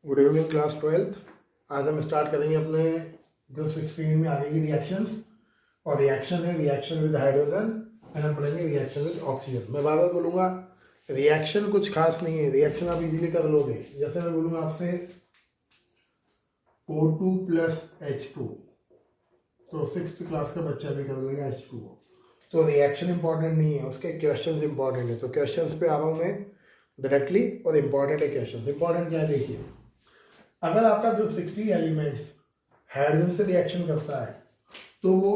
Good evening class 12th। आज हम start करेंगे अपने ग्रुप 16 में आगे की रिएक्शंस। और रिएक्शन है रिएक्शन विद हाइड्रोजन एंड हम पढ़ेंगे रिएक्शन विद ऑक्सीजन। मैं बार बार बोलूँगा रिएक्शन कुछ खास नहीं है, रिएक्शन आप इजीली कर लोगे। जैसे मैं बोलूँगा आपसे O2 प्लस H2, तो 6th क्लास का बच्चा भी कर लेगा H2O। तो रिएक्शन इंपॉर्टेंट नहीं है, उसके क्वेश्चंस इंपॉर्टेंट है। तो क्वेश्चंस पे आ रहा हूँ मैं डायरेक्टली, और इंपॉर्टेंट है क्वेश्चन। इंपॉर्टेंट क्या है देखिए, अगर आपका ग्रुप 16 एलिमेंट्स हाइड्रोजन से रिएक्शन करता है तो वो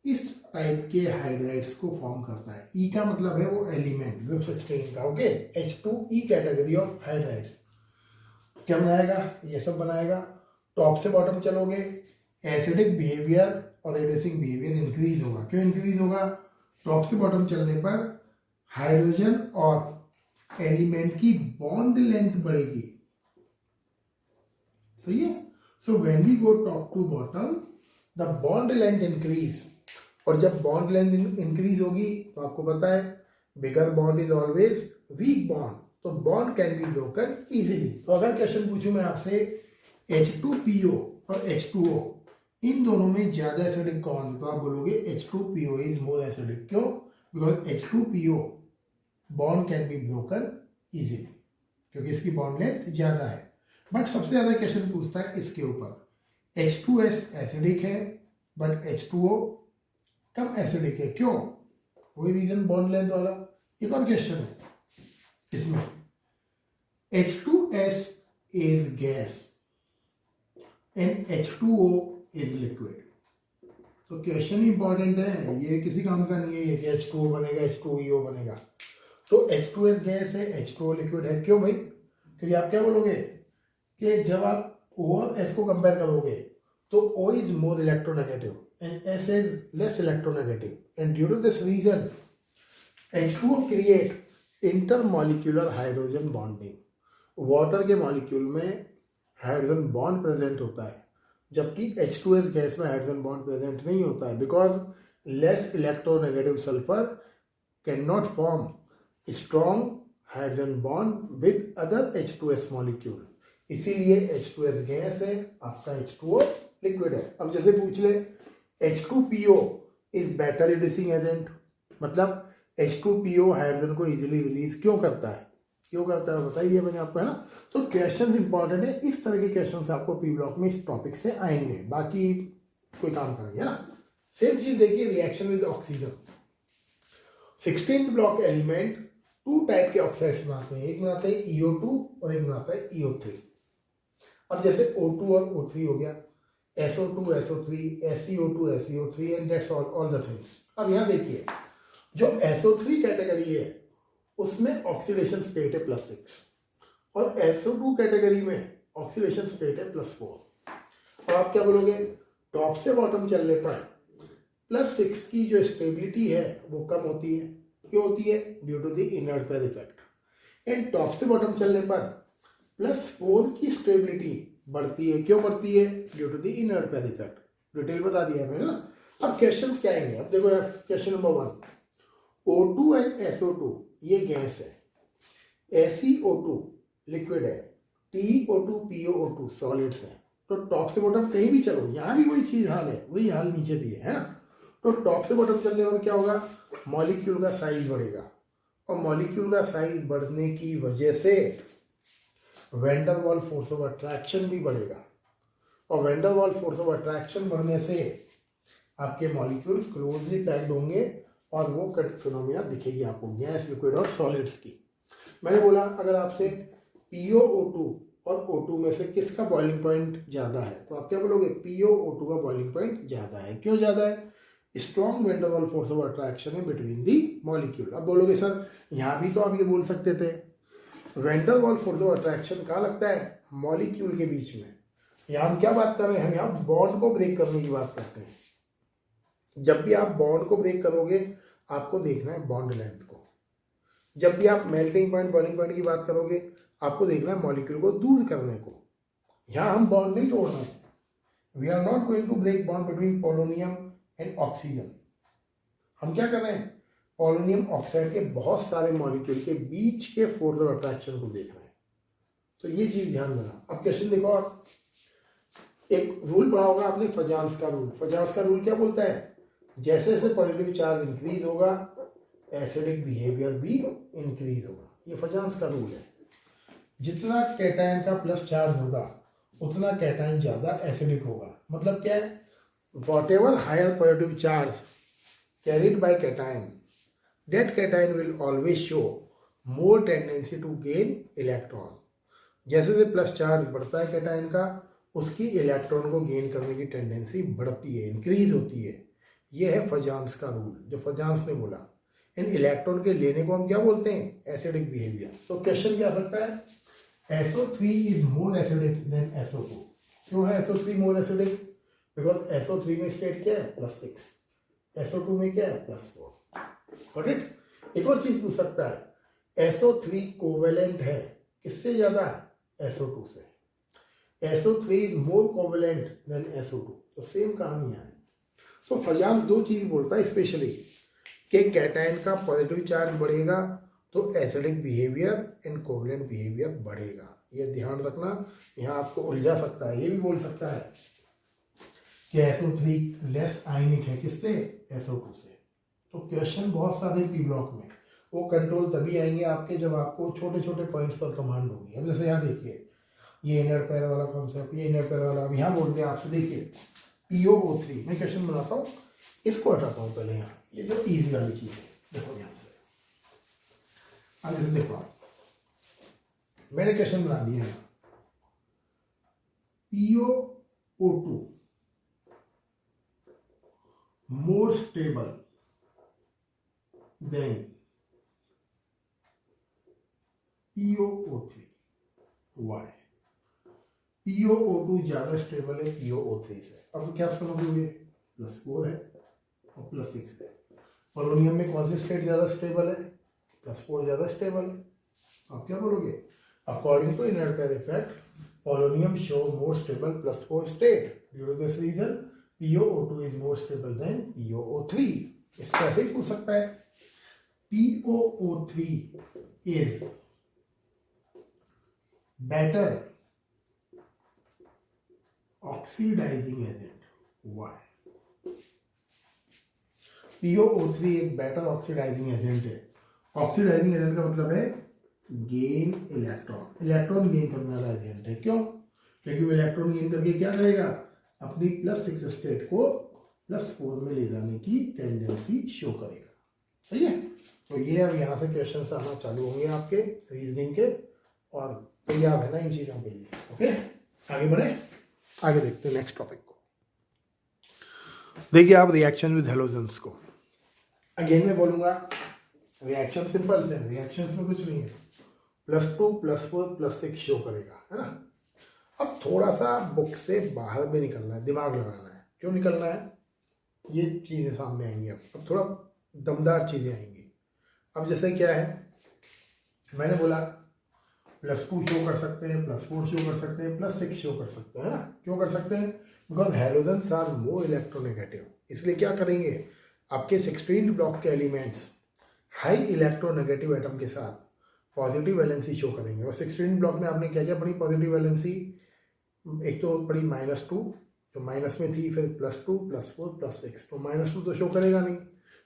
इस टाइप के हाइड्राइड्स को फॉर्म करता है। ई का मतलब है वो एलिमेंट ग्रुप 16 का, okay. H2E category of hydrides क्या बनाएगा, ये सब बनाएगा। टॉप से बॉटम चलोगे, एसिडिक बिहेवियर और रिड्यूसिंग बिहेवियर इंक्रीज होगा। क्यों इंक्रीज होगा? टॉप से बॉटम चलने पर हाइड्रोजन और एलिमेंट की बॉन्ड लेंथ बढ़ेगी, सही है। So when we go top to bottom the bond length increase, और जब बॉन्ड लेंथ इंक्रीज होगी तो आपको पता है bigger bond is always weak bond, तो bond can be broken easily. तो अगर क्वेश्चन पूछूं मैं आपसे H2PO और H2O इन दोनों में ज्यादा एसिडिक कौन है, तो आप बोलोगे H2PO इज मोर एसिडिक। क्यों? Because H2PO bond can be broken easily, क्योंकि इसकी बॉन्ड लेंथ ज्यादा है। बट सबसे ज्यादा क्वेश्चन पूछता है इसके ऊपर। H2S एसिडिक है बट H2O कम एसिडिक है। क्यों? वही रीजन, बॉन्ड लेंथ वाला। एक और क्वेश्चन है इसमें, H2S is gas and H2O is liquid. तो क्वेश्चन इंपॉर्टेंट है, ये किसी काम का नहीं है कि H2O बनेगा H2EO बनेगा। तो H2S गैस है, H2O लिक्विड है। क्यों भाई? क्योंकि आप क्या बोलोगे कि जब आप O और S को कंपेयर करोगे तो O is more electronegative and S is less electronegative, and due to this reason H2O create intermolecular hydrogen bonding। Water के मॉलिक्यूल में हाइड्रोजन बॉन्ड प्रेजेंट होता है, जबकि H2S गैस में हाइड्रोजन बॉन्ड प्रेजेंट नहीं होता है, because less electronegative sulphur can not form strong hydrogen bond with other H2S molecule. इसीलिए H2S गैस है, आपका H2O लिक्विड है। अब जैसे पूछ ले H2PO is better reducing agent, मतलब H2PO हाइड्रोजन को इजीली रिलीज क्यों करता है? क्यों करता है बताइए मैंने आपको, है ना। तो क्वेश्चंस इंपॉर्टेंट है, इस तरह के क्वेश्चंस आपको पी ब्लॉक में इस टॉपिक से आएंगे, बाकी कोई काम करेंगे, है ना। सेम चीज देखिए reaction with oxygen. 16th block element two type के ऑक्साइड्स बनाते हैं, एक बनाते हैं EO2 और एक बनाता है EO3। अब जैसे O2 और O3 हो गया, SO2 SO3, SeO2 SeO3 and that's all the things. अब यहाँ देखिए जो SO3 कैटेगरी है उसमें ऑक्सीडेशन स्टेट है +6, और SO2 कैटेगरी में ऑक्सीडेशन स्टेट है +4। अब आप क्या बोलोगे, टॉप से बॉटम चलने पर +6 की जो स्टेबिलिटी है वो कम होती है। क्यों होती है? Due to the inert pair effect. And top से बॉटम चलने पर +4 की स्टेबिलिटी बढ़ती है। क्यों बढ़ती है? Due to the inert pair effect. Detail बता दिया है मैंने ना। अब क्वेश्चंस क्या आएंगे, अब देखो question number 1, O2 and SO2 ये गैस है, SeO2 लिक्विड है, TiO2 PoO2 सॉलिड्स है। तो टॉप से बॉटम कहीं भी चलो, यहाँ भी वही चीज हाल है, वही हाल नीचे भी है ना। तो टॉप से बॉटम चलने पर क्या होगा, मॉलिक्यूल का साइज बढ़ेगा, और मॉलिक्यूल का साइज बढ़ने की वजह से van der Waals force of attraction भी बढ़ेगा, और van der Waals force of attraction बढ़ने से आपके मॉलिक्यूल क्लोजली पैक्ड होंगे और वो फिनोमिना दिखेगी आपको गैस, लिक्विड और सॉलिड्स की। मैंने बोला अगर आपसे PoO2 और O2 में से किसका बॉइलिंग पॉइंट ज़्यादा है, तो आप क्या बोलोगे, PoO2 का बॉइलिंग पॉइंट ज़्यादा है। क्यों ज़्यादा है? Strong van der Waals force of attraction है बिटवीन दी मॉलिक्यूल। अब बोलोगे सर यहाँ भी तो आप ये बोल सकते थे, van der Waals force of attraction कहाँ लगता है? मॉलिक्यूल के बीच में। यहाँ हम क्या बात कर रहे हैं, हम यहाँ बॉन्ड को ब्रेक करने की बात करते हैं। जब भी आप बॉन्ड को ब्रेक करोगे आपको देखना है बॉन्ड लेंथ को। जब भी आप मेल्टिंग पॉइंट, बॉइलिंग पॉइंट की बात करोगे आपको देखना है मॉलिक्यूल को दूर करने को। यहाँ हम बॉन्ड नहीं तोड़ना है, we are not going to break bond between polonium and oxygen. हम क्या कर रहे हैं, पोलोनियम ऑक्साइड के बहुत सारे मॉलिक्यूल के बीच के फोर्स ऑफ अट्रैक्शन को देख रहे हैं। तो ये चीज ध्यान देना। अब क्वेश्चन देखो आप, एक रूल पढ़ा होगा आपने, फजांस का रूल। फजांस का रूल क्या बोलता है, जैसे जैसे पॉजिटिव चार्ज इंक्रीज होगा एसिडिक बिहेवियर भी इंक्रीज होगा। ये फजांस का रूल है। जितना कैटायन का प्लस चार्ज होगा उतना कैटायन ज्यादा एसिडिक होगा। मतलब क्या है, whatever higher positive charge carried by cation, that cation will always show more tendency to gain electron। जैसे जैसे प्लस चार्ज बढ़ता है कैटायन का, उसकी इलेक्ट्रॉन को गेन करने की टेंडेंसी बढ़ती है, इंक्रीज होती है। यह है फजांस का रूल, जो फजांस ने बोला। इन इलेक्ट्रॉन के लेने को हम क्या बोलते हैं, एसिडिक बिहेवियर। तो क्वेश्चन क्या आ सकता है, SO3 is more acidic then SO2। क्यों है SO3 more acidic, because SO3 में स्टेट क्या है +6, SO2 में क्या है +4। Got it? एक और चीज पूछ सकता है, SO3 कोवेलेंट है किससे ज्यादा, SO2 से। SO3 is more covalent then SO2। तो सेम कहानी है। तो फजांस दो चीज बोलता है स्पेशली, कि कैटायन का पॉजिटिव चार्ज बढ़ेगा तो acidic behaviour and covalent behaviour बढ़ेगा। ये ध्यान रखना, यहाँ आपको उलझा सकता है। ये भी बोल सकता है कि SO3 लेस आयनिक है किससे, SO2 से। तो क्वेश्चन बहुत सारे पी ब्लॉक में, वो कंट्रोल तभी आएंगे आपके जब आपको छोटे छोटे पॉइंट्स पर कमांड होगी। अब जैसे यहाँ देखिए, ये इनर पैरा वाला कॉन्सेप्ट, ये इनर पैरा वाला, अब यहाँ बोलते हैं आपसे, देखिए POO3। मैं क्वेश्चन बनाता हूँ, इसको हटाता हूँ पहले। यहाँ ये जो इजी वाली चीज़ है, देखो ध्यान से। अब जैसे देखो आप, मैंने क्वेश्चन बना दिया है, POO2 मोर stable than POO3। Y, POO2 ज्यादा स्टेबल है POO3 से। अब क्या समझोगे, +4 है और +6 है। पोलोनियम में कौन सी स्टेट ज्यादा स्टेबल है, +4 ज्यादा स्टेबल है। आप क्या बोलोगे, according to inner pair effect polonium show more stable +4 state. Due to this reason POO2 is more stable than POO3। इसको ऐसे ही पूछ सकता है, POO3 is better oxidizing agent। Why? POO3 एक बेटर ऑक्सीडाइजिंग एजेंट है। ऑक्सीडाइजिंग एजेंट का मतलब है गेन इलेक्ट्रॉन, इलेक्ट्रॉन गेन करने वाला एजेंट है। क्यों, क्योंकि वो इलेक्ट्रॉन गेन करके क्या करेगा, अपनी +6 स्टेट को +4 में ले जाने की टेंडेंसी शो करेगा। सही है। तो ये अब यहाँ से क्वेश्चंस आना चालू होंगे आपके रीजनिंग के, और तैयार है ना इन चीज़ों के लिए। ओके, आगे बढ़े, आगे देखते हैं नेक्स्ट टॉपिक को। देखिए आप रिएक्शन विद हेलोजेंस को, अगेन मैं बोलूँगा रिएक्शन सिंपल से, रिएक्शंस में कुछ नहीं है, +2 +4 +6 शो करेगा, है ना। अब थोड़ा सा बुक से बाहर भी निकलना है, दिमाग लगाना है। क्यों निकलना है, ये चीज़ें सामने आएंगी। अब थोड़ा दमदार चीज़ें आएंगी। अब जैसे क्या है, मैंने बोला +2 शो कर सकते हैं, +4 शो कर सकते हैं, +6 शो कर सकते हैं, है ना। क्यों कर सकते हैं, because halogens are more electronegative. इसलिए क्या करेंगे, आपके 16 ब्लॉक के एलिमेंट्स हाई इलेक्ट्रोनेगेटिव एटम के साथ पॉजिटिव वैलेंसी शो करेंगे। और 16 ब्लॉक में आपने क्या क्या पढ़ी पॉजिटिव वैलेंसी, एक तो पढ़ी -2 जो माइनस में थी, फिर +2 +4 +6। तो -2 तो शो करेगा नहीं,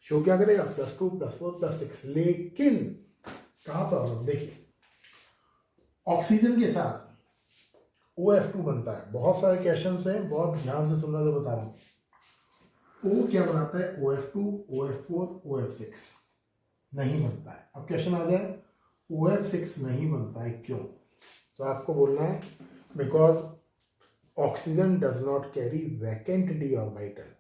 शो क्या करेगा, +2 +4 +6। लेकिन कहाँ प्रॉब्लम, देखिए ऑक्सीजन के साथ OF2 बनता है। बहुत सारे क्वेश्चंस हैं, बहुत ध्यान से सुनना जो बता रहा हूँ। O क्या बनाता है, OF2 OF4 OF6 नहीं बनता है। अब क्वेश्चन आ जाए OF6 नहीं बनता है क्यों, तो आपको बोलना है because oxygen does not carry vacant D orbital.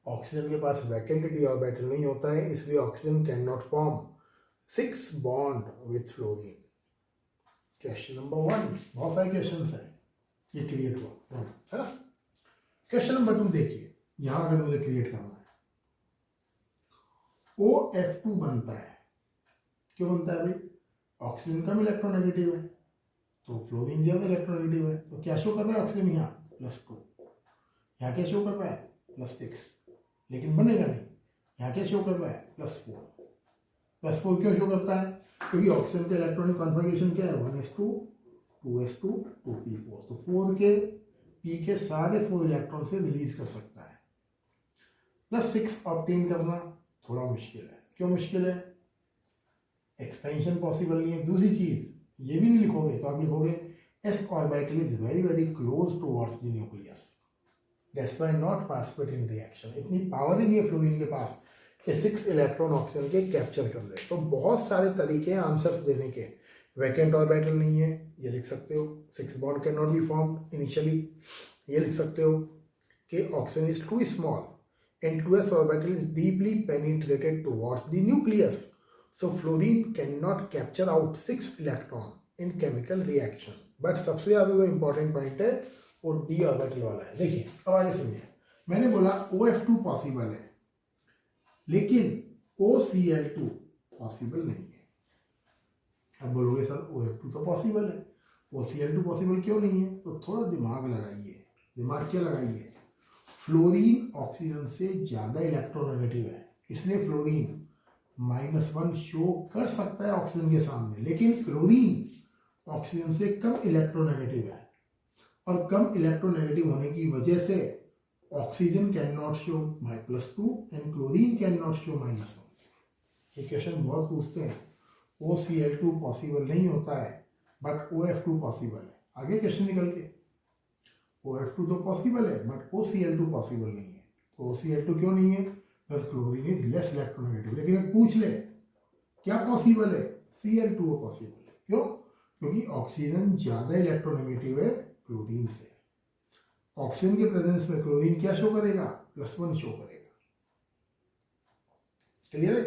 Oxygen के पास वैकेंट डी ऑर्बिटल नहीं होता है, इसलिए oxygen can not form 6 bond with fluorine. Question number 1, बहुत सारे क्वेश्चन हैं, ये क्रिएट हुआ है ना। क्वेश्चन नंबर 2 देखिए, यहां अगर मुझे क्रिएट करना है, OF2 बनता है, क्यों बनता है भाई, ऑक्सीजन कम इलेक्ट्रोनेगेटिव है तो फ्लोरीन ज्यादा इलेक्ट्रोनेगेटिव है। तो क्या शो कर रहा है ऑक्सीजन, यहाँ +2, यहाँ क्या शो कर रहा है +6, लेकिन बनेगा नहीं। यहाँ क्या शो कर रहा है +4, +4 क्यों शो करता है, क्योंकि ऑक्सीजन का इलेक्ट्रॉनिक कॉन्फ़िगरेशन क्या है 1:2 2s2 2p4, तो 4 के p के सारे 4 इलेक्ट्रॉन से रिलीज कर सकता है। प्लस 6 ऑब्टेन करना थोड़ा मुश्किल है। क्यों मुश्किल है? एक्सपेंशन पॉसिबल नहीं है। दूसरी चीज ये भी नहीं लिखोगे तो आप लिखोगे s orbital is very very close towards the nucleus, that's why not participate in reaction. इतनी पावर ही नहीं है फ्लोरीन के पास कि 6 इलेक्ट्रॉन ऑक्सीजन के कैप्चर कर ले। तो बहुत सारे तरीके हैं आंसर्स देने के। वैकेंट ऑर्बिटल नहीं है, ये लिख सकते हो। 6 bond can not be formed initially, ये लिख सकते हो कि oxygen is too small and 2s orbital is deeply penetrated towards the nucleus, so fluorine cannot capture out 6 electron in chemical reaction। But सबसे ज़्यादा जो इंपॉर्टेंट पॉइंट है वो d ऑर्बिटल वाला है। देखिए अब आगे समझिए, मैंने बोला OF2 पॉसिबल है लेकिन OCl2 पॉसिबल नहीं है। अब बोलोगे सर OF2 तो पॉसिबल है, OCl2 पॉसिबल क्यों नहीं है? तो थोड़ा दिमाग लगाइए। दिमाग क्या लगाइए? फ्लोरीन ऑक्सीजन से ज़्यादा इलेक्ट्रोनेगेटिव है, इसलिए फ्लोरीन -1 शो कर सकता है ऑक्सीजन के सामने, लेकिन क्लोरीन ऑक्सीजन से कम इलेक्ट्रोनेगेटिव है और कम इलेक्ट्रोनेगेटिव होने की वजह से oxygen can not show -2 and chlorine can not show -1। ये क्वेश्चन बहुत पूछते हैं। OCl2 पॉसिबल नहीं होता है बट OF2 पॉसिबल है। आगे क्वेश्चन निकल के OF2 तो पॉसिबल है बट OCl2 पॉसिबल नहीं है। तो OCl2 क्यों नहीं है? बस क्लोरीन इज लेस इलेक्ट्रोनेगेटिव। लेकिन अब पूछ ले क्या पॉसिबल है? Cl2 पॉसिबल है। क्यों? क्योंकि ऑक्सीजन ज्यादा इलेक्ट्रोनेगेटिव है क्लोरीन से। ऑक्सीजन के प्रेजेंस में क्लोरीन क्या शो करेगा? +1 शो करेगा। क्लियर है?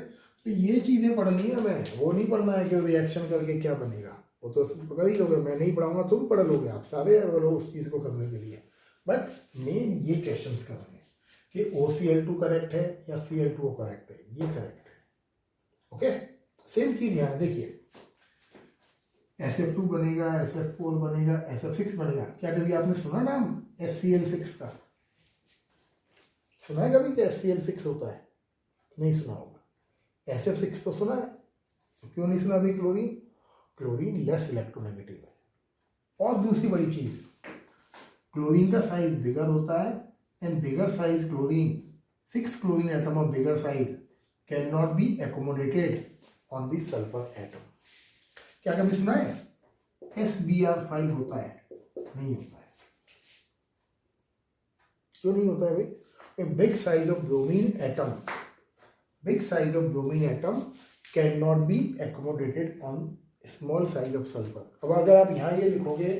तो ये चीजें पढ़नी है हमें, वो नहीं पढ़ना है कि रिएक्शन करके क्या बनेगा, वो तो पकड़ ही लोगे। मैं नहीं पढ़ाऊंगा, तुम पढ़ लोगे, आप सारे लोग उस चीज को करने के लिए। बट मेन ये क्वेश्चन करने कि OCl2 करेक्ट है या Cl2 करेक्ट है, ये करेक्ट है। ओके, सेम चीज यहाँ देखिए, SF2 बनेगा, SF4 बनेगा, SF6 बनेगा। क्या कभी आपने सुना नाम HCl6 का? सुना है कभी कि HCl6 होता है? नहीं सुना होगा। SF6 तो सुना है, तो क्यों नहीं सुना अभी? क्लोरीन लेस इलेक्ट्रोनेगेटिव है। और दूसरी बड़ी चीज, क्लोरीन का साइज बिगर होता है and bigger size chlorine, 6 chlorine atom of bigger size cannot be accommodated on the sulfur atom। क्या कभी सुना है SBr5 होता है? नहीं होता है। क्यों नहीं होता है भाई? A big size of bromine atom cannot be accommodated on small size of sulfur। अब अगर आप यहाँ ये लिखोगे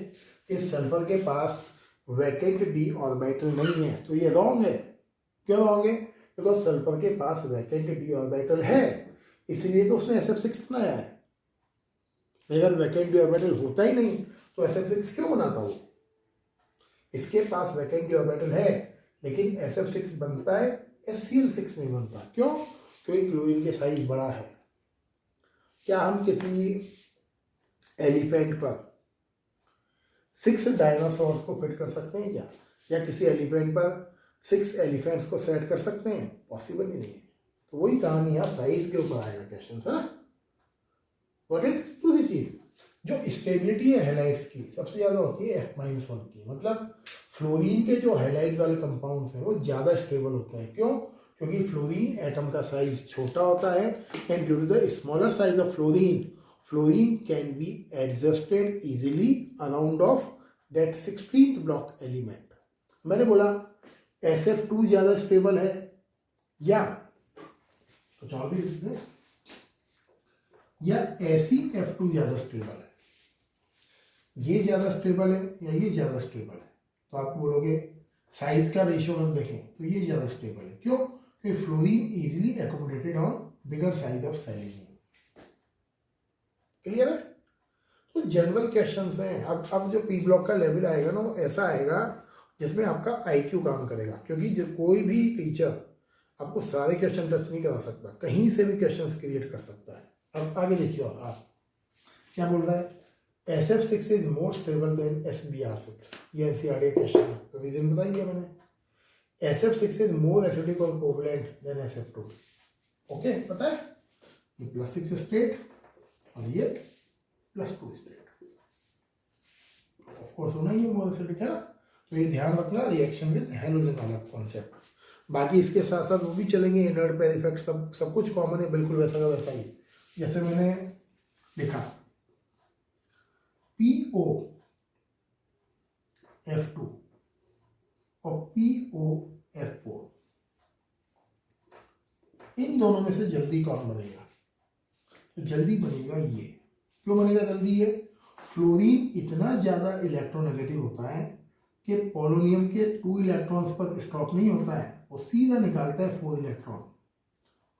कि सल्फर के पास वैकेंट d ऑर्बिटल नहीं है तो ये रॉन्ग है। क्यों रॉन्ग है? बिकॉज सल्फर के पास वैकेंट d ऑर्बिटल है, इसलिए तो उसने SF6 बनाया है। अगर वैकेंट d ऑर्बिटल होता ही नहीं तो SF6 क्यों बनाता वो? इसके पास वैकेंट d ऑर्बिटल है लेकिन SF6 बनता है, HCl6 नहीं बनता। क्यों? क्योंकि क्लोरीन के साइज बड़ा है। क्या हम किसी एलिफेंट पर 6 डायनासोर्स को फिट कर सकते हैं क्या? या किसी एलिफेंट पर 6 एलिफेंट्स को सेट कर सकते हैं? पॉसिबल ही नहीं है। तो वही कहानी यहाँ साइज के ऊपर आएगा क्वेश्चन, है ना? What it? दूसरी चीज, जो स्टेबिलिटी है हैलाइड्स की सबसे ज्यादा होती है F-1 की। मतलब फ्लोरीन के जो हैलाइड्स वाले कंपाउंड्स हैं वो ज्यादा स्टेबल होते हैं। क्यों? क्योंकि फ्लोरीन एटम का साइज छोटा होता है and due to the smaller size of fluorine can be adjusted easily around of that 16th block element. मैंने बोला SF2 ज्यादा स्टेबल है या कुछ और भी लिखते हैं, या SeF2 ज्यादा स्टेबल है। ये ज्यादा स्टेबल है या ये ज्यादा स्टेबल है? तो आप बोलोगे साइज का रेशियो अगर देखें तो ये ज्यादा स्टेबल है। क्यों? क्योंकि fluorine easily accommodated on bigger size of selenium. Clear है? तो जनरल क्वेश्चंस हैं। अब जो पी ब्लॉक का लेवल आएगा ना वो ऐसा आएगा जिसमें आपका IQ काम करेगा, क्योंकि जो कोई भी टीचर आपको सारे क्वेश्चन टेस्ट नहीं करा सकता, कहीं से भी क्वेश्चंस क्रिएट कर सकता है। अब आगे देखिए आप क्या बोल रहा है, SF6 is more stable then SBr6। ये NCERT क्वेश्चन है, तो रीजन बताइए मैंने। SF6 इज मोर एसिडिक और कोवलेंट देन SF2। ओके, पता है? ये +6 स्टेट और ये +2 स्टेट। ऑफ कोर्स होना ही है मोर एसिडिक, है ना। तो ये ध्यान रखना, रिएक्शन विद हैलोजन वाला कॉन्सेप्ट। बाकी इसके साथ साथ वो भी चलेंगे, इनर्ट पेयर इफेक्ट, सब कुछ कॉमन है, बिल्कुल वैसा का वैसा ही। जैसे मैंने लिखा POF2 और POF4, इन दोनों में से जल्दी कौन बनेगा? तो जल्दी बनेगा ये। क्यों बनेगा जल्दी? ये फ्लोरीन इतना ज़्यादा इलेक्ट्रोनेगेटिव होता है कि पोलोनियम के 2 इलेक्ट्रॉन्स पर स्टॉप नहीं होता है, वो सीधा निकालता है 4 इलेक्ट्रॉन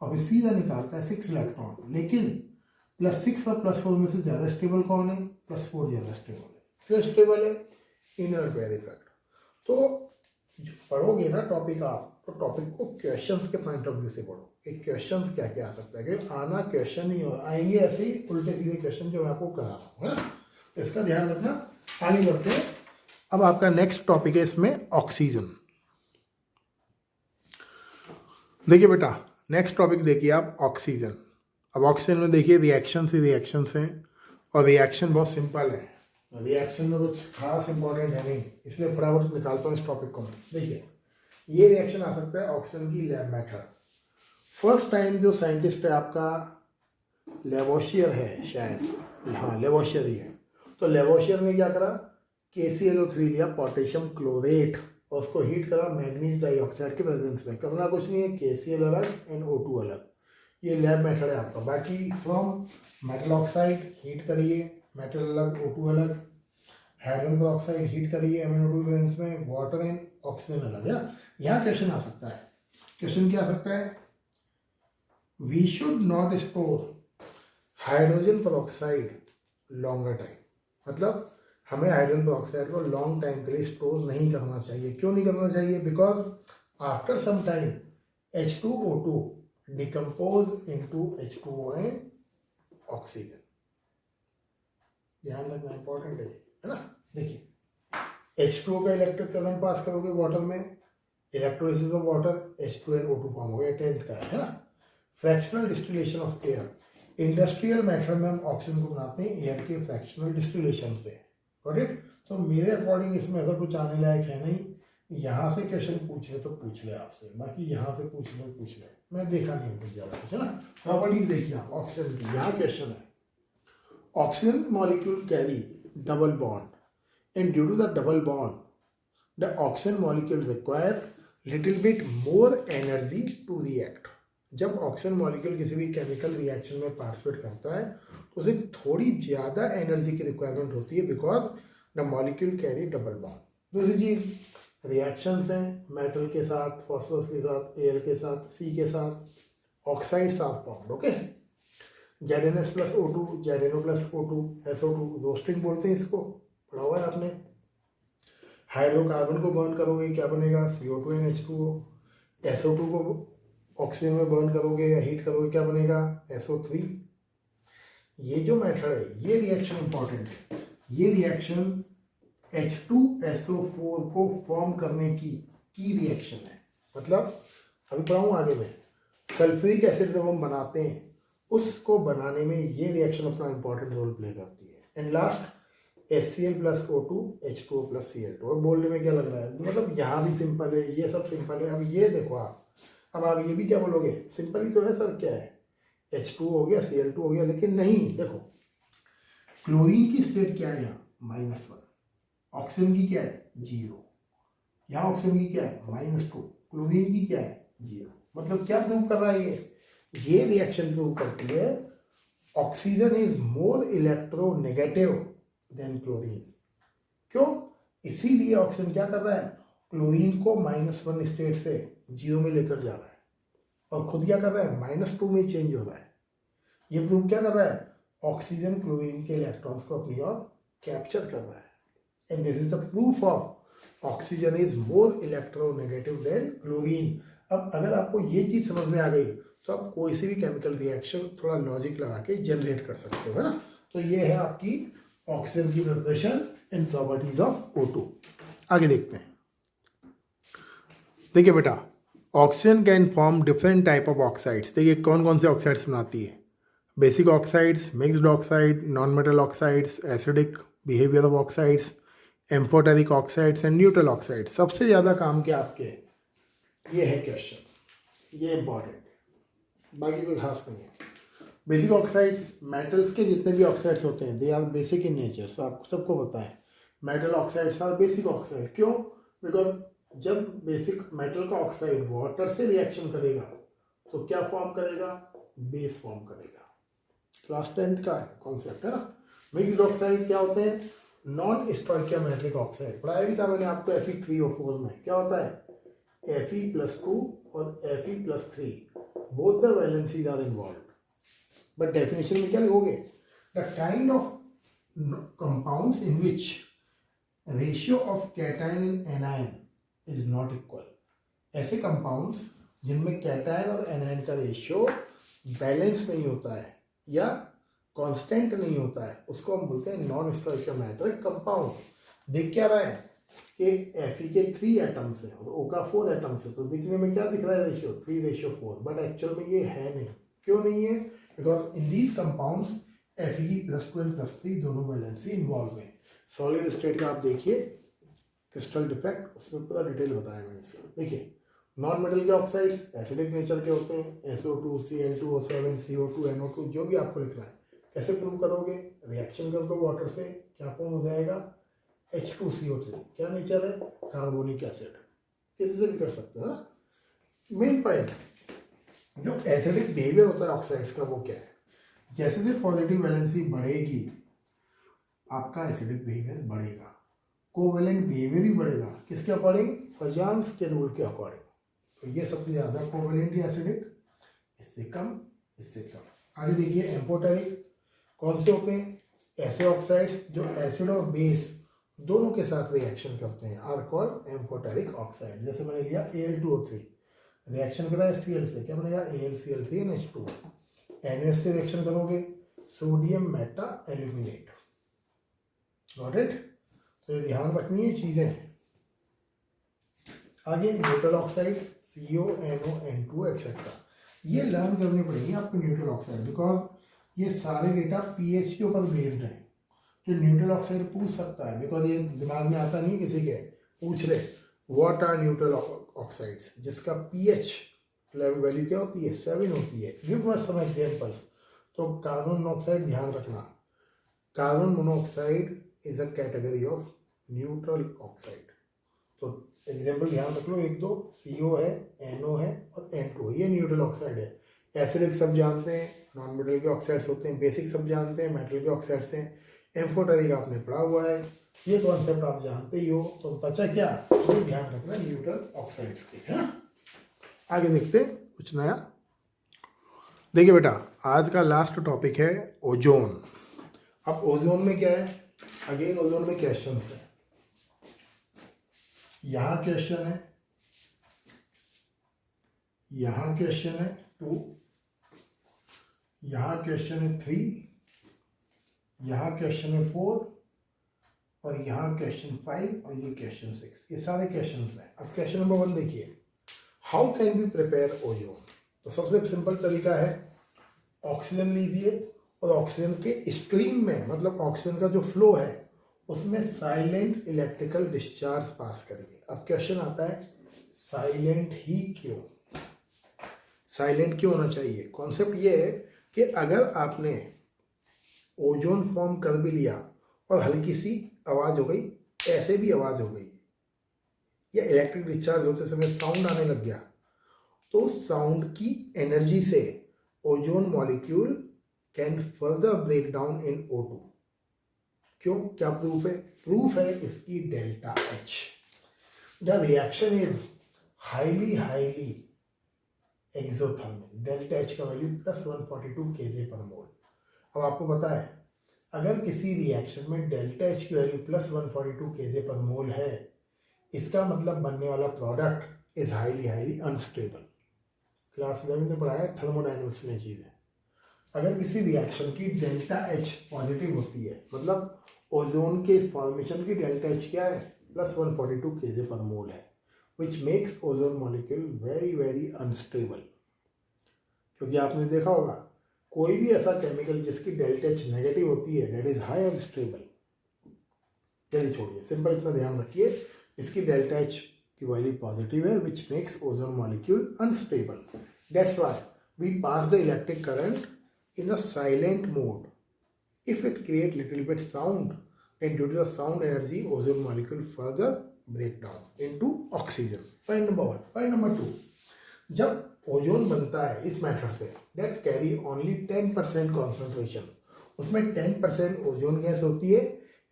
और फिर सीधा निकालता है 6 इलेक्ट्रॉन। लेकिन +6 और +4 में से ज़्यादा स्टेबल कौन है? +4 ज़्यादा स्टेबल है। क्यों स्टेबल है? Inert pair effect. तो जो पढ़ोगे ना टॉपिक आप, तो टॉपिक को क्वेश्चंस के पॉइंट ऑफ व्यू से पढ़ो कि क्वेश्चंस क्या क्या आ सकता है। क्योंकि आना क्वेश्चन नहीं हो, आएंगे ऐसे ही उल्टे सीधे क्वेश्चन जो मैं आपको करा रहा हूँ, है ना। इसका ध्यान रखना। आगे बढ़ते हैं। अब आपका नेक्स्ट टॉपिक है इसमें ऑक्सीजन। देखिए बेटा, नेक्स्ट टॉपिक देखिए आप, ऑक्सीजन। अब ऑक्सीजन में देखिए रिएक्शंस ही रिएक्शंस हैं और रिएक्शन बहुत सिंपल है। रिएक्शन में कुछ खास इंपॉर्टेंट है नहीं, इसलिए फटाफट निकालता हूँ इस टॉपिक को। देखिए ये रिएक्शन आ सकता है ऑक्सीजन की लैब मेथड। फर्स्ट टाइम जो साइंटिस्ट है आपका लेवोशियर है शायद, हाँ लेवोशियर ही है। तो लेवोशियर ने क्या करा, KClO3 लिया, पोटेशियम क्लोरेट, और उसको हीट करा मैग्नीज डाइऑक्साइड के प्रेजेंस में। करना कुछ नहीं है, KCl अलग NO2 अलग, ये लैब मेथड है आपका। बाकी फ्रॉम मेटल ऑक्साइड हीट करिए, मेटल अलग O2 अलग, हाइड्रोजन पेरोक्साइड हीट करिए MnO2 प्रेजेंस में, वाटर एंड ऑक्सीजन अलग है। यहाँ क्वेश्चन आ सकता है। क्वेश्चन क्या आ सकता है? We should not store hydrogen peroxide longer time. मतलब हमें हाइड्रोजन पेरोक्साइड को लॉन्ग टाइम के लिए स्टोर नहीं करना चाहिए। क्यों नहीं करना चाहिए? Because after some time H2O2 decompose into H2O and oxygen. ध्यान रखना, इंपॉर्टेंट है ना। देखिए H2O का इलेक्ट्रिक करंट पास करोगे वाटर में, electrolysis of water, H2NO2 form हो गया, 10th का है ना। Fractional distillation of air, industrial method में हम ऑक्सीजन को बनाते हैं एयर के फ्रैक्शनल डिस्टिलेशन से। Got it? तो मेरे अकॉर्डिंग इसमें ऐसा कुछ आने लायक है नहीं। यहाँ से क्वेश्चन पूछ ले तो पूछ ले आपसे, बाकी यहाँ से पूछ ले पूछ ले, मैं देखा नहीं कुछ ज़्यादा कुछ, है ना। प्रॉपर्टीज देखिए आप ऑक्सीजन की। यहाँ क्वेश्चन है, oxygen molecule carry double bond and due to the double bond the oxygen molecule require little bit more energy to react. जब ऑक्सीजन मॉलिक्यूल किसी भी केमिकल रिएक्शन में पार्टिसिपेट करता है तो उसे थोड़ी ज़्यादा एनर्जी की रिक्वायरमेंट होती है, because the molecule carry double bond. दूसरी चीज़, रिएक्शंस हैं मेटल के साथ, फॉस्फोरस के साथ, एयर के साथ, सी के साथ, oxides are formed. Okay, ZnS+O2, ZnO+O2, SO2 roasting बोलते हैं इसको, पढ़ा हुआ है आपने। हाइड्रोकार्बन को बर्न करोगे क्या बनेगा? CO2 and H2O। SO2 को ऑक्सीजन में बर्न करोगे या हीट करोगे क्या बनेगा? SO3। ये जो मेथड है, ये रिएक्शन इंपॉर्टेंट है। ये रिएक्शन H2SO4 को फॉर्म करने की रिएक्शन है। मतलब अभी पढ़ाऊँ आगे में, सल्फ्यूरिक एसिड जब हम बनाते हैं उसको बनाने में ये रिएक्शन अपना इंपॉर्टेंट रोल प्ले करती है। And last HCl+O2 H2O+Cl2। बोलने में क्या लग रहा है? मतलब यहाँ भी सिंपल है, ये सब सिंपल है। अब ये देखो आप, अब आप ये भी क्या बोलोगे? सिंपल ही तो है सर, क्या है? H2 हो गया, Cl2 हो गया, लेकिन नहीं। देखो क्लोरीन की स्टेट क्या है यहाँ? -1। ऑक्सीजन की क्या है? 0। यहाँ ऑक्सीजन की क्या है? -2। क्लोरीन की क्या है? 0। मतलब क्या प्रूव कर रहा है ये रिएक्शन प्रूव करती है oxygen is more electronegative than chlorine. क्यों? इसीलिए ऑक्सीजन क्या कर रहा है? क्लोरीन को -1 स्टेट से 0 में लेकर जा रहा है और खुद क्या कर रहा है? -2 में चेंज हो रहा है। ये प्रूव क्या कर रहा है? ऑक्सीजन क्लोरीन के इलेक्ट्रॉन्स को अपनी ओर कैप्चर कर रहा है। And this is the proof of oxygen is more electronegative than chlorine. अब अगर आपको ये चीज समझ में आ गई तो आप कोई सी भी केमिकल रिएक्शन थोड़ा लॉजिक लगा के जनरेट कर सकते हो, है ना। तो ये है आपकी ऑक्सीजन की preparation and properties of O2। आगे देखते हैं। देखिए बेटा, oxygen can form different type of oxides. देखिए कौन कौन से ऑक्साइड्स बनाती है? Basic oxides, mixed oxide, non metal oxides, acidic behaviour of oxides, amphoteric oxides and neutral oxide. सबसे ज़्यादा काम के आपके ये है क्वेश्चन, ये इंपॉर्टेंट है, बाकी कोई खास नहीं है। बेसिक ऑक्साइड्स, मेटल्स के जितने भी ऑक्साइड्स होते हैं they are basic in nature, आपको सबको पता है। Metal oxides are basic oxide, क्यों? बिकॉज जब बेसिक मेटल का ऑक्साइड वाटर से रिएक्शन करेगा तो क्या फॉर्म करेगा? बेस फॉर्म करेगा। क्लास 10th का कॉन्सेप्ट है ना। मिक्स्ड ऑक्साइड क्या होते हैं? Non stoichiometric oxide. पढ़ाया भी था मैंने आपको Fe3O4 में। क्या होता है? Fe+2 और Fe+3 both the valencies are involve. But definition में क्या लिखोगे? The kind of compounds in which ratio of cation and anion is not equal. ऐसे कंपाउंड्स जिनमें कैटायन और एनायन का रेशियो बैलेंस नहीं होता है या कांस्टेंट नहीं होता है, उसको हम बोलते हैं नॉन स्टोइकियोमेट्रिक कंपाउंड। देख क्या रहा है कि Fe के 3 एटम्स है और O का 4 एटम्स है, तो दिखने में क्या दिख रहा है? रेशियो 3:4, बट एक्चुअल में ये है नहीं। क्यों नहीं है? Because in these compounds Fe+2 and +3 दोनों वैलेंसी इन्वॉल्व है। सॉलिड स्टेट का आप देखिए क्रिस्टल डिफेक्ट, उसमें पूरा डिटेल बताया मैंने इसका। देखिए नॉन मेटल के ऑक्साइड्स एसिडिक नेचर के होते हैं, SO2, Cl2O7, CO2, NO2, जो भी आपको लिखना है। कैसे प्रूव करोगे? रिएक्शन कर दो वाटर से, क्या फॉर्म हो जाएगा? H2CO3। क्या नेचर है? Carbonic acid. किसी से भी कर सकते हो ना। मेन पॉइंट जो एसिडिक बिहेवियर होता है ऑक्साइड्स का, वो क्या है? जैसे जैसे पॉजिटिव वैलेंसी बढ़ेगी आपका एसिडिक बिहेवियर बढ़ेगा, कोवेलेंट बिहेवियर भी बढ़ेगा। किसके अकॉर्डिंग? फजान्स के रूल के अकॉर्डिंग। तो ये सबसे ज़्यादा कोवेलेंट या एसिडिक, इससे कम, इससे कम। आगे देखिए एम्फोटेरिक कौन से होते हैं? ऐसे ऑक्साइड्स जो एसिड और बेस दोनों के साथ रिएक्शन करते हैं आर कॉल्ड एम्फोटेरिक ऑक्साइड। जैसे मैंने लिया Al2O3, रिएक्शन करा HCl से, क्या बनेगा? AlCl3NH2। NH से रिएक्शन करोगे sodium Meta aluminate. Got it? तो ये ध्यान रखनी है चीज़ें। आगे neutral oxide CO, NO, N2 etcetera, ये लर्न करनी पड़ेगी आपको न्यूट्रल ऑक्साइड, बिकॉज ये सारे डेटा pH के ऊपर बेस्ड हैं। जो न्यूट्रल ऑक्साइड पूछ सकता है, बिकॉज ये दिमाग में आता नहीं किसी के, पूछ ले व्हाट आर न्यूट्रल ऑक्साइड्स, जिसका pH लेवल वैल्यू क्या होती है? 7 होती है। Give us some examples. तो कार्बन मोनोऑक्साइड ध्यान रखना, carbon monoxide is a category of neutral oxide. तो एग्जाम्पल ध्यान रख लो, 1-2 CO है, NO है और N2, ये न्यूट्रल ऑक्साइड है। एसिडिक सब जानते हैं, नॉन मेटल के ऑक्साइड्स होते हैं। बेसिक सब जानते हैं, मेटल के ऑक्साइड्स हैं। एम्फोटेरिक आपने पढ़ा हुआ है, ये कॉन्सेप्ट आप जानते ही हो। तो बचा क्या? तो ध्यान रखना न्यूट्रल ऑक्साइड्स की, है ना। आगे देखते हैं कुछ नया। देखिए बेटा, आज का लास्ट टॉपिक है ओजोन। अब ओजोन में क्या है? अगेन ओजोन में क्वेश्चन है। यहाँ क्वेश्चन है, यहाँ क्वेश्चन है 2, यहाँ क्वेश्चन है 3, यहाँ क्वेश्चन है 4 और यहाँ क्वेश्चन 5 और ये क्वेश्चन 6। ये सारे क्वेश्चन हैं। अब क्वेश्चन नंबर 1 देखिए, how can we prepare ozone? तो सबसे सिंपल तरीका है, ऑक्सीजन लीजिए और ऑक्सीजन के स्ट्रीम में, मतलब ऑक्सीजन का जो फ्लो है उसमें साइलेंट इलेक्ट्रिकल डिस्चार्ज पास करिए। अब क्वेश्चन आता है साइलेंट ही क्यों? साइलेंट क्यों होना चाहिए? कॉन्सेप्ट ये है कि अगर आपने ओजोन फॉर्म कर भी लिया और हल्की सी आवाज़ हो गई, ऐसे भी आवाज़ हो गई, या इलेक्ट्रिक डिस्चार्ज होते समय साउंड आने लग गया, तो साउंड की एनर्जी से ozone molecule can further break down in O2। क्यों? क्या प्रूफ है? प्रूफ है इसकी delta H। The reaction is highly exothermic. Delta H का वैल्यू +142 kJ/mol। अब आपको पता है अगर किसी रिएक्शन में डेल्टा H की वैल्यू +142 kJ/mol है, इसका मतलब बनने वाला product is highly unstable. Class 11 में पढ़ाया थर्मोडायनेमिक्स में चीज़ है। अगर किसी रिएक्शन की डेल्टा H पॉजिटिव होती है, मतलब ओजोन के फॉर्मेशन की डेल्टा H क्या है? +142 kJ/mol है, which makes ozone molecule very unstable. क्योंकि आपने देखा होगा कोई भी ऐसा केमिकल जिसकी डेल्टा H नेगेटिव होती है, दैट इज हाई अनस्टेबल। जल्दी छोड़िए, सिंपल इतना ध्यान रखिए, इसकी डेल्टा एच की वैल्यू पॉजिटिव है which makes ozone molecule unstable. That's why we pass the electric current in a silent mode. If it create little bit sound, then due to the sound energy, ozone molecule further break down into oxygen. Point number 1. Point number 2. जब ozone बनता है इस method से, that carry only 10% concentration. उसमें 10% ozone gas होती है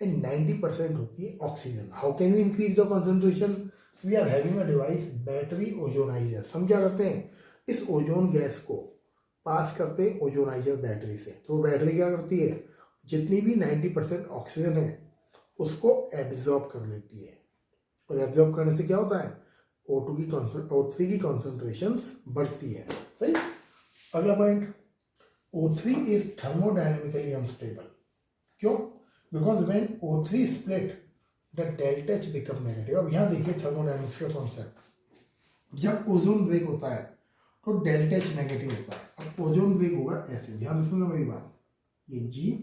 and 90% होती है oxygen. How can we increase the concentration? We are having a device battery ozonizer. हम क्या करते हैं, इस ओजोन गैस को पास करते हैं ओजोनाइजर बैटरी से. तो वो बैटरी क्या करती है, जितनी भी 90% ऑक्सीजन है उसको एब्जॉर्ब कर लेती है, और एब्जॉर्ब करने से क्या होता है, O3 की कॉन्सेंट्रेशन बढ़ती है. सही. अगला point, O3 is thermodynamically unstable. क्यों? Because when O3 split the delta H become negative. अब यहाँ देखिए थर्मोडायनेमिक्स का कॉन्सेप्ट, जब ओजोन ब्रेक होता है तो डेल्टा एच नेगेटिव होता है. अब ओजोन ब्रेक होगा ऐसे, ध्यान से सुनना मेरी बात, ये G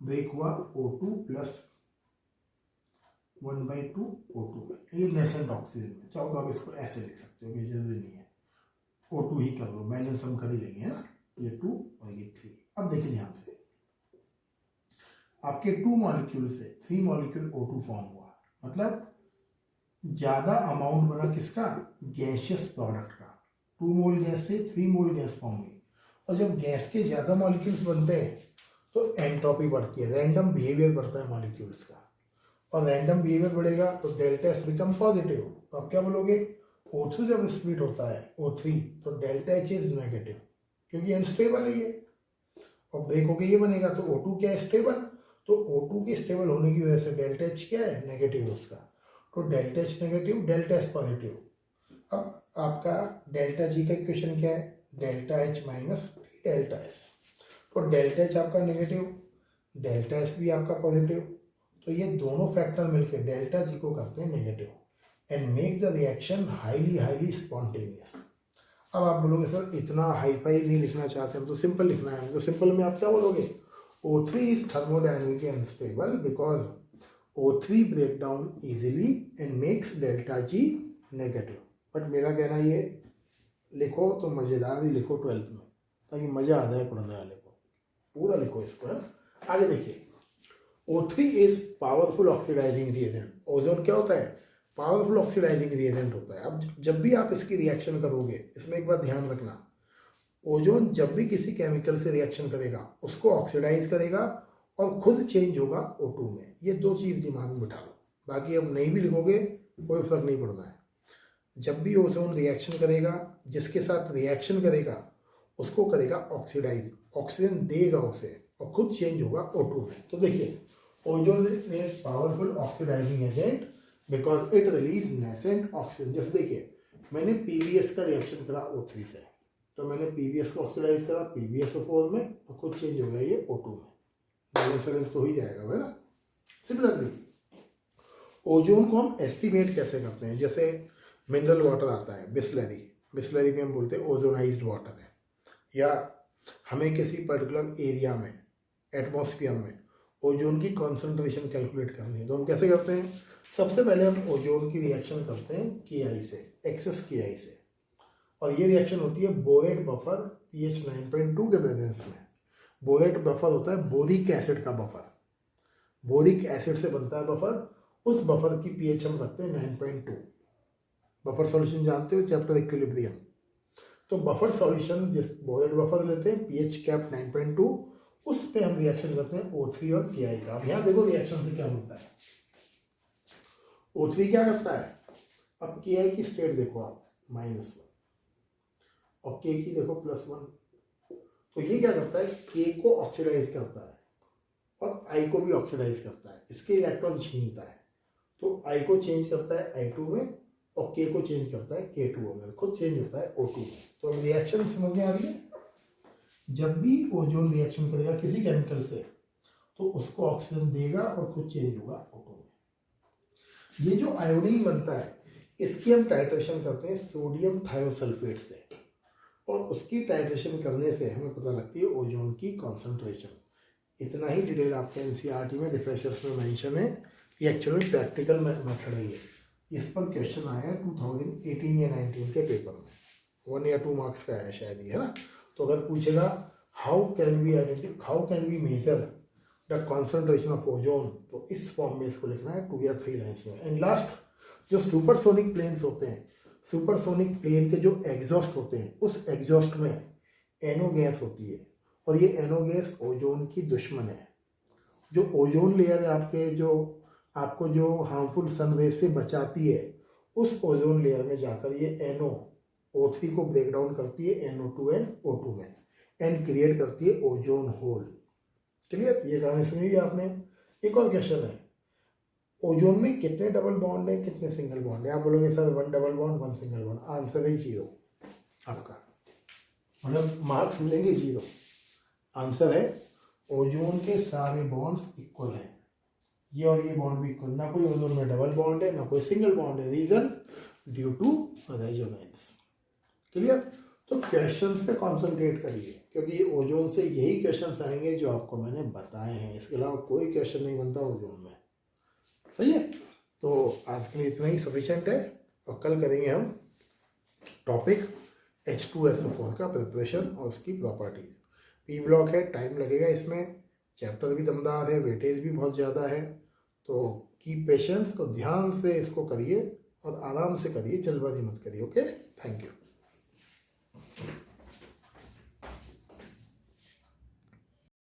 ब्रेक हुआ O2 प्लस 1/2 O2 में, ये नेसेंट ऑक्सीजन में. चाहो तो आप इसको ऐसे लिख सकते हो, जरूरी नहीं है, O2 ही कर लो, बैलेंस हम कर ही लेंगे, है ना. ये 2 और ये 3. अब देखिए ध्यान से, आपके 2 मॉलिक्यूल से 3 मॉलिक्यूल O2 फॉर्म हुआ, मतलब ज्यादा अमाउंट बना किसका, गैसियस प्रोडक्ट का. 2 मोल गैस से 3 मोल गैस फॉर्म हुई, और जब गैस के ज़्यादा मॉलिक्यूल्स बनते हैं तो एंट्रोपी बढ़ती है, रैंडम बिहेवियर बढ़ता है मॉलिक्यूल्स का, और रैंडम बिहेवियर बढ़ेगा तो डेल्टा एच बिकम पॉजिटिव. तो आप क्या बोलोगे, O2 जब स्प्लिट होता है O3 तो डेल्टा एच इज नेगेटिव, क्योंकि अनस्टेबल है ये, और ब्रेक होके ये बनेगा तो O2 क्या है, स्टेबल. तो O2 के स्टेबल होने की वजह से डेल्टा एच क्या है, नेगेटिव उसका. तो delta H negative, delta H positive. अब आपका डेल्टा जी का इक्वेशन क्या है, delta H minus delta S. तो डेल्टा एच आपका नेगेटिव, डेल्टा एस भी आपका पॉजिटिव, तो ये दोनों फैक्टर मिलकर डेल्टा जी को करते हैं negative and make the reaction highly spontaneous. अब आप बोलोगे सर इतना हाई फाई नहीं लिखना चाहते हम, तो सिंपल लिखना है. तो सिंपल में आप क्या बोलोगे, O3 is thermodynamically unstable because O3 break down easily and makes delta G negative. But मेरा कहना ये, लिखो तो मज़ेदार ही लिखो 12th में, ताकि मज़ा आ जाए पढ़ने वाले को. पूरा लिखो इसको, है. आगे देखिए, O3 is powerful oxidizing reagent. Ozone क्या होता है, पावरफुल ऑक्सीडाइजिंग रिएजेंट होता है. अब जब भी आप इसकी रिएक्शन करोगे, इसमें एक बात ध्यान रखना, ओजोन जब भी किसी केमिकल से रिएक्शन करेगा उसको ऑक्सीडाइज करेगा और खुद चेंज होगा O2 में. ये 2 चीज़ दिमाग में बिठा लो, बाकी अब नहीं भी लिखोगे कोई फर्क नहीं पड़ना है. जब भी ओजोन रिएक्शन करेगा, जिसके साथ रिएक्शन करेगा उसको करेगा ऑक्सीडाइज, ऑक्सीजन देगा उसे और खुद चेंज होगा O2 में. तो देखिए, ozone is powerful oxidizing agent because it release nascent oxygen. जैसे देखिए, मैंने PbS का रिएक्शन करा O3 से, तो मैंने PbS को ऑक्सीडाइज करा PbSO4 में और खुद चेंज हो गया ये O2 में. बैलेंस तो ही जाएगा, है ना. सिमिलरली ओजोन को हम एस्टिमेट कैसे करते हैं, जैसे मिनरल वाटर आता है बिस्लरी में हम बोलते हैं ओजोनाइज्ड वाटर है, या हमें किसी पर्टिकुलर एरिया में एटमॉस्फेयर में ओजोन की कॉन्सेंट्रेशन कैलकुलेट करनी है, तो हम कैसे करते हैं, सबसे पहले हम ओजोन की रिएक्शन करते हैं Ki से, एक्सेस Ki से, और ये रिएक्शन होती है बोरेट बफर pH 9.2 के प्रेजेंस में. बोरेट बफर होता है बोरिक एसिड का बफर, बोरिक एसिड से बनता है बफर, उस बफर की pH हम रखते हैं 9.2. बफर सॉल्यूशन जानते हो, चैप्टर इक्विलिब्रियम. तो बफर सॉल्यूशन जिस बोरेट बफर लेते हैं pH कैप 9.2, उस पे हम रिएक्शन करते हैं O3 और Ki का. अब यहाँ देखो रिएक्शन से क्या होता है, O3 क्या करता है, अब Ki की स्टेट देखो आप -1 और K की देखो +1, तो ये क्या करता है, K को ऑक्सीडाइज करता है और I को भी ऑक्सीडाइज करता है, इसके इलेक्ट्रॉन छीनता है, तो I को चेंज करता है I2 में और K को चेंज करता है K2 में, खुद चेंज होता है O2 में. तो अब रिएक्शन समझ में आ रही है, जब भी ओजोन रिएक्शन करेगा किसी केमिकल से तो उसको ऑक्सीजन देगा और खुद चेंज होगा O2 में. ये जो आयोडीन बनता है इसकी हम टाइट्रेशन करते हैं सोडियम थायोसल्फेट से, और उसकी टाइट्रेशन करने से हमें पता लगती है ओजोन की कॉन्सेंट्रेशन. इतना ही डिटेल आपके NCERT में रिफ्रेशर्स में मेंशन है, ये एक्चुअली प्रैक्टिकल मेथड है। ये इस पर क्वेश्चन आया है 2018 या 19 के पेपर में, 1 या 2 मार्क्स का है शायद ये, है ना। तो अगर पूछेगा how can we measure the concentration of ozone, तो इस फॉर्म में इसको लिखना है 2 या 3 लाइन्स में। एंड लास्ट जो सुपरसोनिक प्लेन्स होते हैं, सुपरसोनिक प्लेन के जो एग्जॉस्ट होते हैं, उस एग्जॉस्ट में एनो गैस होती है, और ये एनो गैस ओजोन की दुश्मन है। जो ओजोन लेयर है आपके, जो आपको जो हार्मफुल सन रेज से बचाती है, उस ओजोन लेयर में जाकर ये एनो O3 को ब्रेक डाउन करती है NO2 एंड O2 में, एंड क्रिएट करती है ओजोन होल। क्लियर, ये कहानी सुनी हुई आपने। एक और क्वेश्चन है, ओजोन में कितने डबल बॉन्ड है, कितने सिंगल बॉन्ड है। आप बोलोगे sir 1 double bond 1 single bond, answer है 0 आपका, मतलब मार्क्स मिलेंगे 0। आंसर है ओजोन के सारे बॉन्ड्स इक्वल हैं, ये और ये बॉन्ड भी इक्वल, ना कोई ओजोन में डबल बॉन्ड है ना कोई सिंगल बॉन्ड है। Reason due to resonance. Clear, तो क्वेश्चंस पे कंसंट्रेट करिए, क्योंकि ये ओजोन से यही क्वेश्चंस आएंगे जो आपको मैंने बताए हैं, इसके अलावा कोई क्वेश्चन नहीं बनता ओजोन में। सही है, तो आज के लिए इतना ही सफिशिएंट है, और कल करेंगे हम टॉपिक H2SO4 का प्रिपरेशन और उसकी प्रॉपर्टीज। पी ब्लॉक है, टाइम लगेगा इसमें, चैप्टर भी दमदार है, वेटेज भी बहुत ज़्यादा है, तो कीप पेशेंस, तो ध्यान से इसको करिए और आराम से करिए, जल्दबाजी मत करिए। Okay, thank you.